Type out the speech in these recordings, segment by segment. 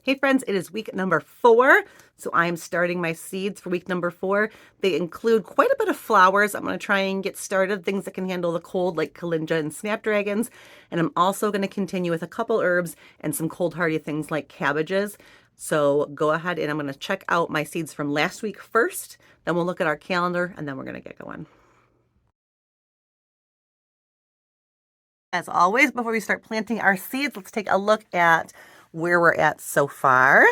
Hey friends, it is week number 4. So I'm starting my seeds for week number 4. They include quite a bit of flowers. I'm going to try and get started, things that can handle the cold like calendula and snapdragons. And I'm also going to continue with a couple herbs and some cold hardy things like cabbages. So go ahead and I'm going to check out my seeds from last week first. Then we'll look at our calendar and then we're going to get going. As always, before we start planting our seeds, let's take a look at where we're at so far.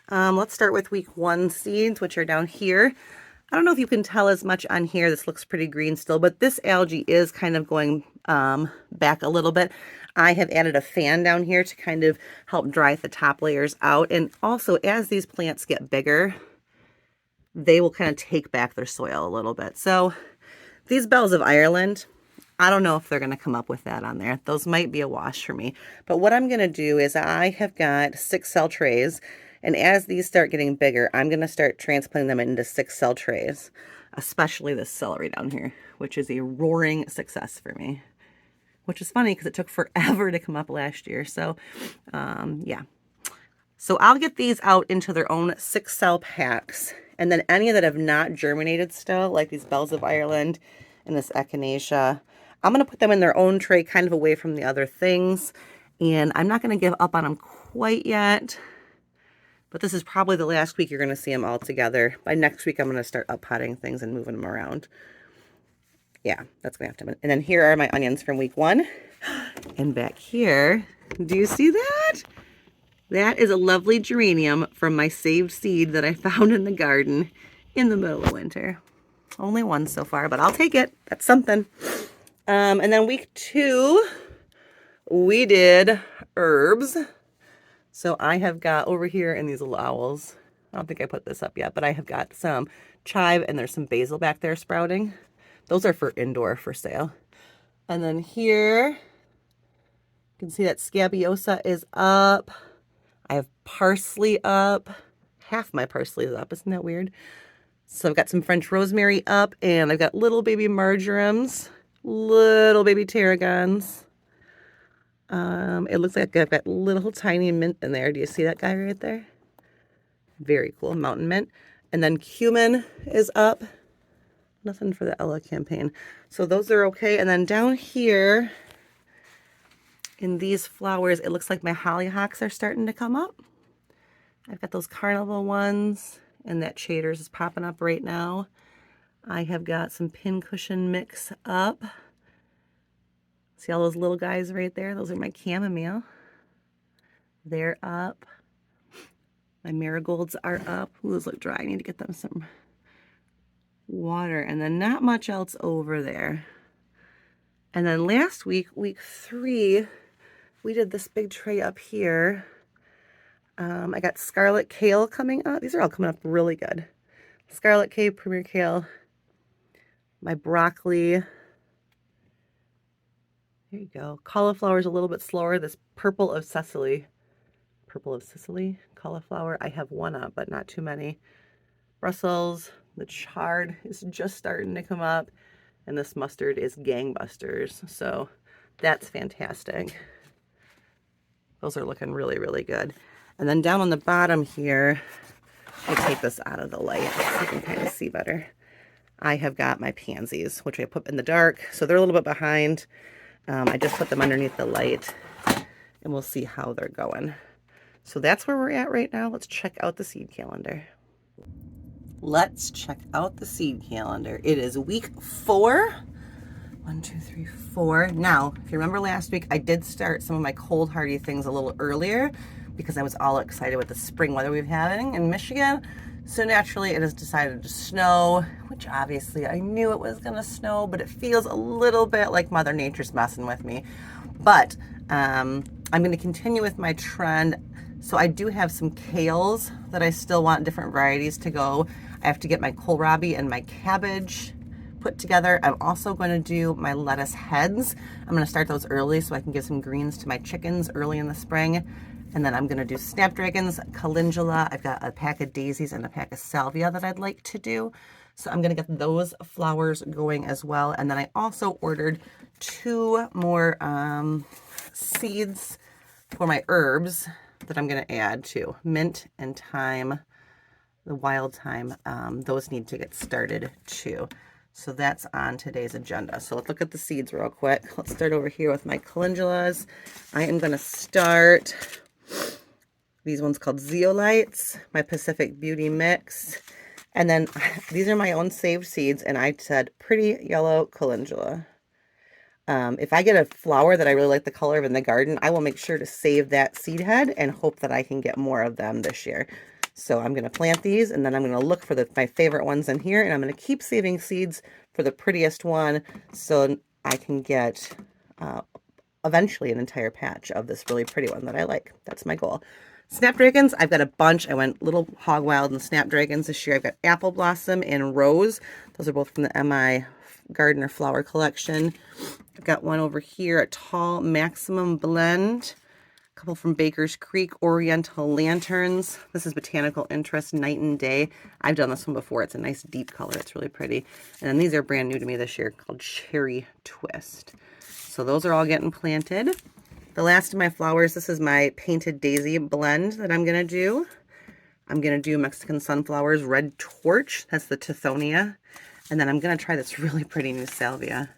Let's start with week 1 seeds, which are down here. I don't know if you can tell as much on here. This looks pretty green still, but this algae is kind of going back a little bit. I have added a fan down here to kind of help dry the top layers out. And also, as these plants get bigger, they will kind of take back their soil a little bit. So these bells of Ireland, I don't know if they're going to come up with that on there. Those might be a wash for me. But what I'm going to do is I have got 6-cell trays. And as these start getting bigger, I'm going to start transplanting them into 6-cell trays, especially this celery down here, which is a roaring success for me, which is funny because it took forever to come up last year. So, yeah. So I'll get these out into their own 6-cell packs. And then any that have not germinated still, like these bells of Ireland and this echinacea, I'm going to put them in their own tray, kind of away from the other things. And I'm not going to give up on them quite yet. But this is probably the last week you're going to see them all together. By next week, I'm going to start up-potting things and moving them around. Yeah, that's going to have to happen. And then here are my onions from week 1. And back here, do you see that? That is a lovely geranium from my saved seed that I found in the garden in the middle of winter. Only one so far, but I'll take it. That's something. And then week 2, we did herbs. So I have got over here in these little owls, I don't think I put this up yet, but I have got some chive and there's some basil back there sprouting. Those are for indoor for sale. And then here, you can see that scabiosa is up. I have parsley up. Half my parsley is up. Isn't that weird? So I've got some French rosemary up and I've got little baby marjorams, little baby tarragons. It looks like I've got little tiny mint in there. Do you see that guy right there? Very cool, mountain mint. And then cumin is up. Nothing for the Ella campaign. So those are okay. And then down here in these flowers, it looks like my hollyhocks are starting to come up. I've got those carnival ones and that Chaders is popping up right now. I have got some pincushion mix up. See all those little guys right there? Those are my chamomile. They're up. My marigolds are up. Ooh, those look dry. I need to get them some water. And then not much else over there. And then last week, week 3, we did this big tray up here. I got scarlet kale coming up. These are all coming up really good. Scarlet kale, premier kale. My broccoli. There you go. Cauliflower is a little bit slower. This purple of Sicily cauliflower. I have one up, but not too many. Brussels, the chard is just starting to come up, and this mustard is gangbusters. So that's fantastic. Those are looking really, really good. And then down on the bottom here, I take this out of the light so you can kind of see better. I have got my pansies, which I put in the dark, so they're a little bit behind. I just put them underneath the light and we'll see how they're going. So that's where we're at right now. Let's check out the seed calendar. Let's check out the seed calendar. It is week 4. 1, 2, 3, 4. Now, if you remember last week, I did start some of my cold hardy things a little earlier because I was all excited with the spring weather we've having in Michigan. So naturally it has decided to snow, which obviously I knew it was going to snow, but it feels a little bit like Mother Nature's messing with me. But I'm going to continue with my trend. So I do have some kales that I still want different varieties to go. I have to get my kohlrabi and my cabbage put together. I'm also going to do my lettuce heads. I'm going to start those early so I can give some greens to my chickens early in the spring. And then I'm going to do snapdragons, calendula. I've got a pack of daisies and a pack of salvia that I'd like to do. So I'm going to get those flowers going as well. And then I also ordered 2 more seeds for my herbs. that I'm going to add too. Mint and thyme, the wild thyme, those need to get started too. So that's on today's agenda. So let's look at the seeds real quick. Let's start over here with my calendulas. I am going to start these ones called Zeolites, my Pacific Beauty Mix. And then these are my own saved seeds, and I said pretty yellow calendula. If I get a flower that I really like the color of in the garden, I will make sure to save that seed head and hope that I can get more of them this year. So I'm going to plant these, and then I'm going to look for my favorite ones in here, and I'm going to keep saving seeds for the prettiest one so I can get eventually an entire patch of this really pretty one that I like. That's my goal. Snapdragons, I've got a bunch. I went little hog wild and snapdragons this year. I've got apple blossom and rose. Those are both from the MI Gardener Flower Collection. I've got one over here, a tall maximum blend. A couple from Baker's Creek, Oriental Lanterns. This is Botanical Interest Night and Day. I've done this one before. It's a nice deep color. It's really pretty. And then these are brand new to me this year called Cherry Twist. So those are all getting planted. The last of my flowers, this is my Painted Daisy blend that I'm going to do. I'm going to do Mexican Sunflowers Red Torch. That's the Tithonia. And then I'm going to try this really pretty new salvia.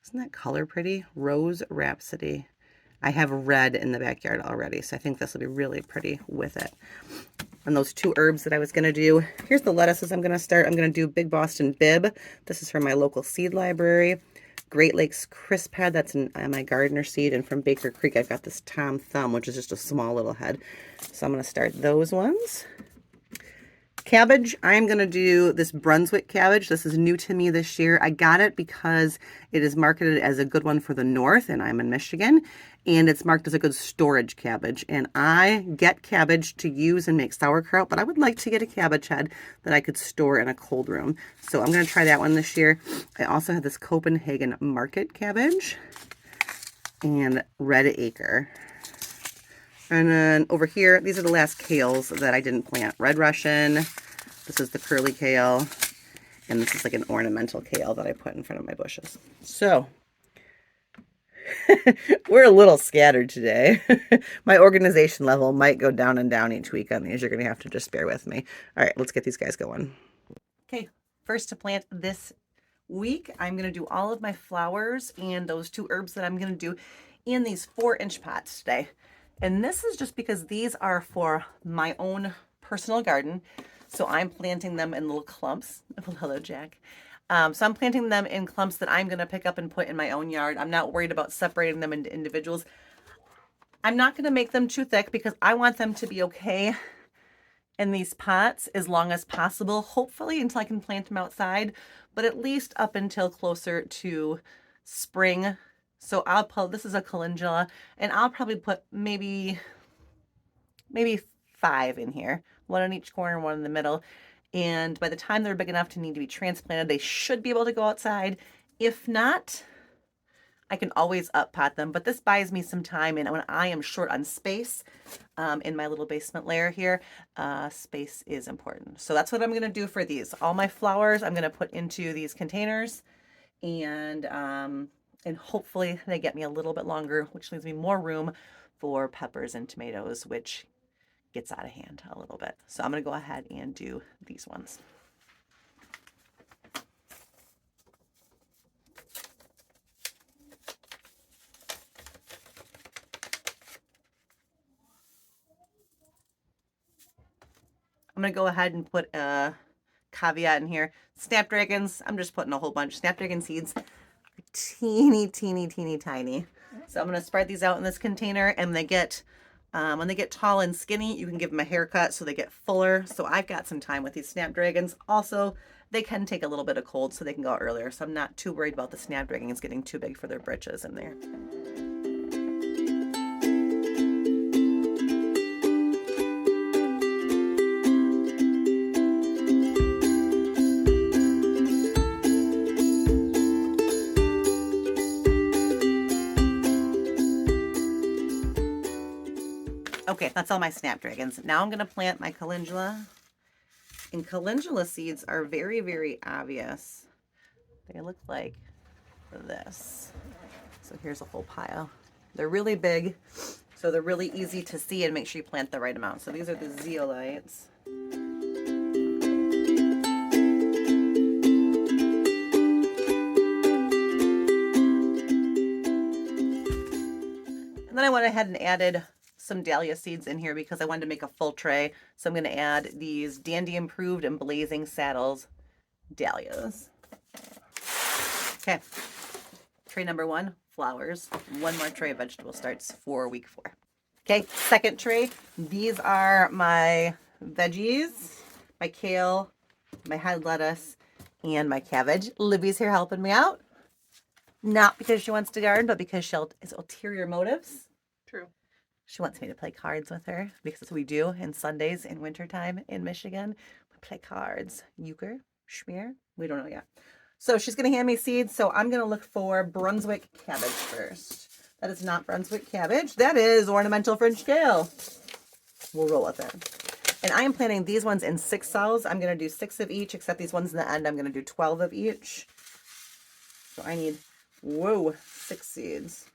Isn't that color pretty? Rose Rhapsody. I have red in the backyard already, so I think this will be really pretty with it. And those two herbs that I was going to do, here's the lettuces I'm going to start. I'm going to do Big Boston Bib. This is from my local seed library. Great Lakes Crisp Head, that's my gardener seed. And from Baker Creek, I've got this Tom Thumb, which is just a small little head. So I'm going to start those ones. Cabbage, I'm going to do this Brunswick cabbage. This is new to me this year. I got it because it is marketed as a good one for the north, and I'm in Michigan, and it's marked as a good storage cabbage. And I get cabbage to use and make sauerkraut, but I would like to get a cabbage head that I could store in a cold room. So I'm going to try that one this year. I also have this Copenhagen Market cabbage and Red Acre. And then over here, these are the last kales that I didn't plant. Red Russian, this is the curly kale, and this is like an ornamental kale that I put in front of my bushes. So, we're a little scattered today. My organization level might go down and down each week on these. You're going to have to just bear with me. All right, let's get these guys going. Okay, first to plant this week, I'm going to do all of my flowers and those two herbs that I'm going to do in these 4-inch pots today. And this is just because these are for my own personal garden. So I'm planting them in little clumps. Hello, Jack. So I'm planting them in clumps that I'm going to pick up and put in my own yard. I'm not worried about separating them into individuals. I'm not going to make them too thick because I want them to be okay in these pots as long as possible, hopefully until I can plant them outside, but at least up until closer to spring. So I'll put, this is a calendula, and I'll probably put maybe 5 in here, one in each corner, one in the middle. And by the time they're big enough to need to be transplanted, they should be able to go outside. If not, I can always up pot them, but this buys me some time. And when I am short on space in my little basement layer here, space is important. So that's what I'm going to do for these. All my flowers I'm going to put into these containers, and hopefully they get me a little bit longer, which leaves me more room for peppers and tomatoes, which gets out of hand a little bit. So I'm going to go ahead and do these ones. I'm going to go ahead and put a caveat in here. Snapdragons, I'm just putting a whole bunch. Snapdragon seeds are teeny, teeny, teeny, tiny. So I'm going to spread these out in this container, and when they get tall and skinny, you can give them a haircut so they get fuller. So I've got some time with these snapdragons. Also, they can take a little bit of cold, so they can go out earlier. So I'm not too worried about the snapdragons getting too big for their britches in there. Okay, that's all my snapdragons. Now I'm going to plant my calendula. And calendula seeds are very, very obvious. They look like this. So here's a whole pile. They're really big, So they're really easy to see, and make sure you plant the right amount. So these are the zeolites. And then I went ahead and added some dahlia seeds in here because I wanted to make a full tray. So I'm going to add these Dandy Improved and Blazing Saddles dahlias. Okay. Tray number 1, flowers. One more tray of vegetable starts for week 4. Okay, second tray. These are my veggies, my kale, my head lettuce, and my cabbage. Libby's here helping me out. Not because she wants to garden, but because she has ulterior motives. True. She wants me to play cards with her because that's what we do in Sundays in wintertime in Michigan. We play cards. Euchre, Schmear, we don't know yet. So she's going to hand me seeds. So I'm going to look for Brunswick cabbage first. That is not Brunswick cabbage. That is ornamental French kale. We'll roll with it. And I am planting these ones in 6 cells. I'm going to do 6 of each, except these ones in the end, I'm going to do 12 of each. So I need, 6 seeds.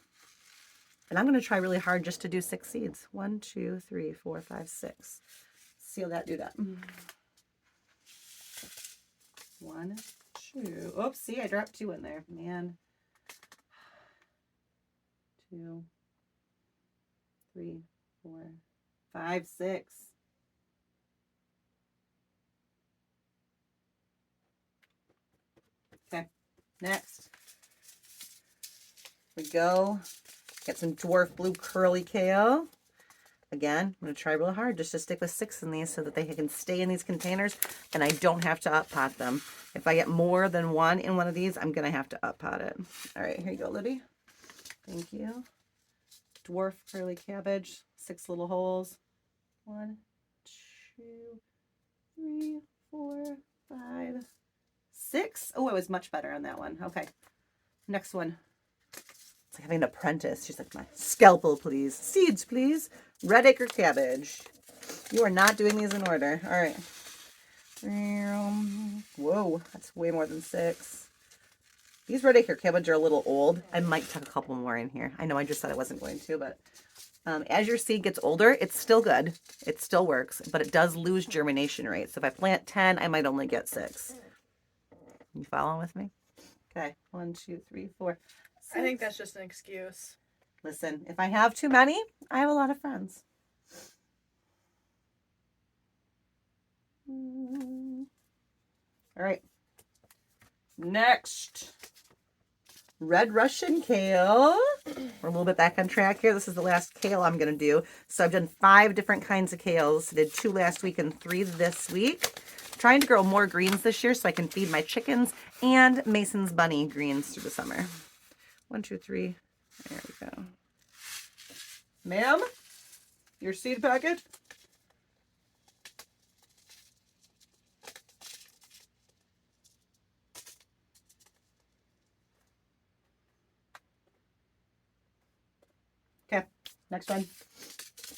And I'm going to try really hard just to do 6 seeds. 1, 2, 3, 4, 5, 6. See how that do that. 1, 2. Oops, see, I dropped 2 in there. Man. 2, 3, 4, 5, 6. Okay, next. We go. Get some dwarf blue curly kale. Again, I'm going to try real hard just to stick with 6 in these so that they can stay in these containers and I don't have to up pot them. If I get more than 1 in one of these, I'm going to have to up pot it. All right, here you go, Libby. Thank you. Dwarf curly cabbage, 6 little holes. 1, 2, 3, 4, 5, 6. Oh, I was much better on that one. Okay, next one. It's like having an apprentice. She's like, my scalpel, please. Seeds, please. Red acre cabbage. You are not doing these in order. All right. Whoa, that's way more than 6. These red acre cabbage are a little old. I might tuck a couple more in here. I know I just said I wasn't going to, but as your seed gets older, it's still good. It still works, but it does lose germination rate. So if I plant 10, I might only get 6. You following with me? Okay, 1, 2, 3, 4. 6. I think that's just an excuse. Listen, if I have too many, I have a lot of friends. All right. Next. Red Russian kale. We're a little bit back on track here. This is the last kale I'm going to do. So I've done 5 different kinds of kales. I did 2 last week and 3 this week. Trying to grow more greens this year so I can feed my chickens and Mason's bunny greens through the summer. 1, 2, 3. There we go. Ma'am, your seed packet. Okay, next one.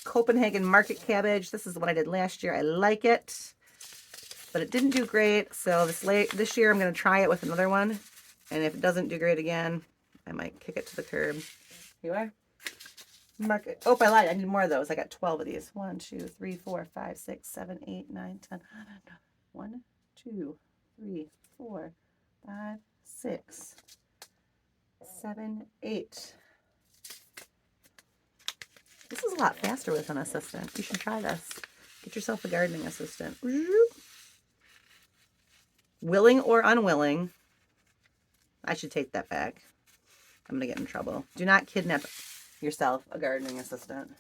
Copenhagen market cabbage. This is what I did last year. I like it, but it didn't do great. So this year I'm going to try it with another one. And if it doesn't do great again, I might kick it to the curb. Here you are. Market. Oh, I lied. I need more of those. I got 12 of these. 1, 2, 3, 4, 5, 6, 7, 8, 9, 10. 1, 2, 3, 4, 5, 6, 7, 8. This is a lot faster with an assistant. You should try this. Get yourself a gardening assistant. Willing or unwilling. I should take that back. I'm going to get in trouble. Do not kidnap yourself a gardening assistant.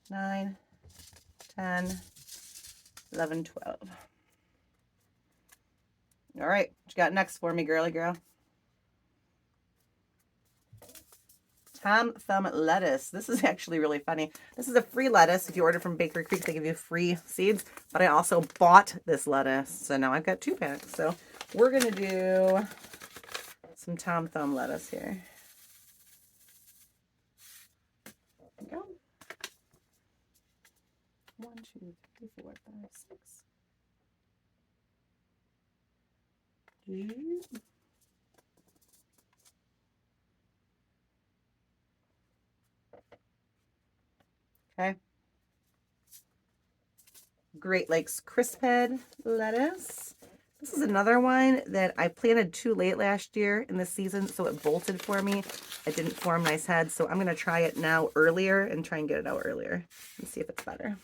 9, 10, 11, 12. All right. What you got next for me, girly girl? Tom Thumb lettuce. This is actually really funny. This is a free lettuce. If you order from Bakery Creek, they give you free seeds. But I also bought this lettuce. So now I've got 2 packs. So we're going to do some Tom Thumb lettuce here. There we go. 1, 2, 3, 4, 5, 6. Okay. Great Lakes crisp head lettuce. This is another one that I planted too late last year in the season, so it bolted for me. It didn't form nice heads, so I'm going to try it now earlier and try and get it out earlier and see if it's better.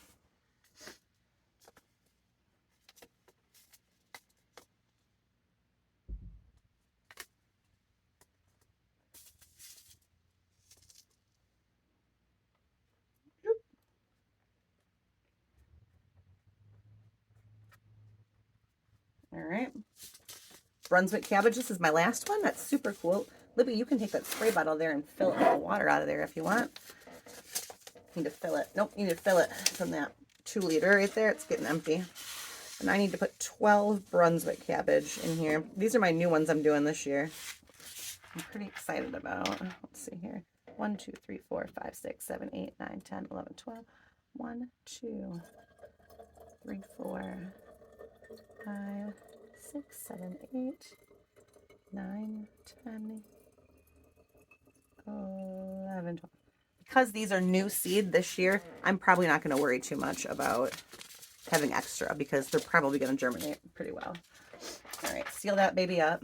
All right. Brunswick cabbage. This is my last one. That's super cool. Libby, you can take that spray bottle there and fill it with the water out of there if you want. Need to fill it. Nope, you need to fill it from that 2-liter right there. It's getting empty. And I need to put 12 Brunswick cabbage in here. These are my new ones I'm doing this year. I'm pretty excited about. Let's see here. 1, 2, 3, 4, 5, 6, 7, 8, 9, 10, 11, 12. 1, 2, 3, 4, 5, 6, 7, 8, 9, 10, 11, 12. Because these are new seed this year, I'm probably not going to worry too much about having extra because they're probably going to germinate pretty well. All right, seal that baby up.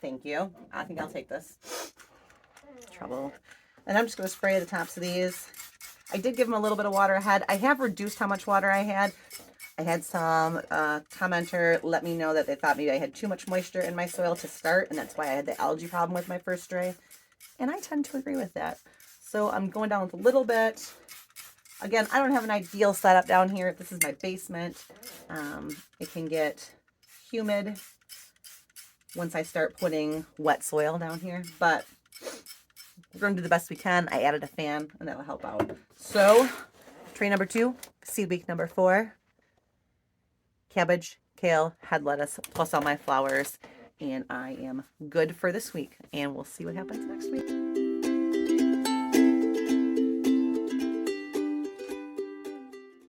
Thank you. I think I'll take this. Trouble. And I'm just going to spray the tops of these. I did give them a little bit of water ahead. I have reduced how much water I had. I had some commenter let me know that they thought maybe I had too much moisture in my soil to start, and that's why I had the algae problem with my first tray. And I tend to agree with that. So I'm going down with a little bit. Again, I don't have an ideal setup down here. This is my basement. It can get humid once I start putting wet soil down here, but we're going to do the best we can. I added a fan, and that'll help out. So, tray number 2, seed week number 4, cabbage, kale, head lettuce, plus all my flowers, and I am good for this week, and we'll see what happens next week.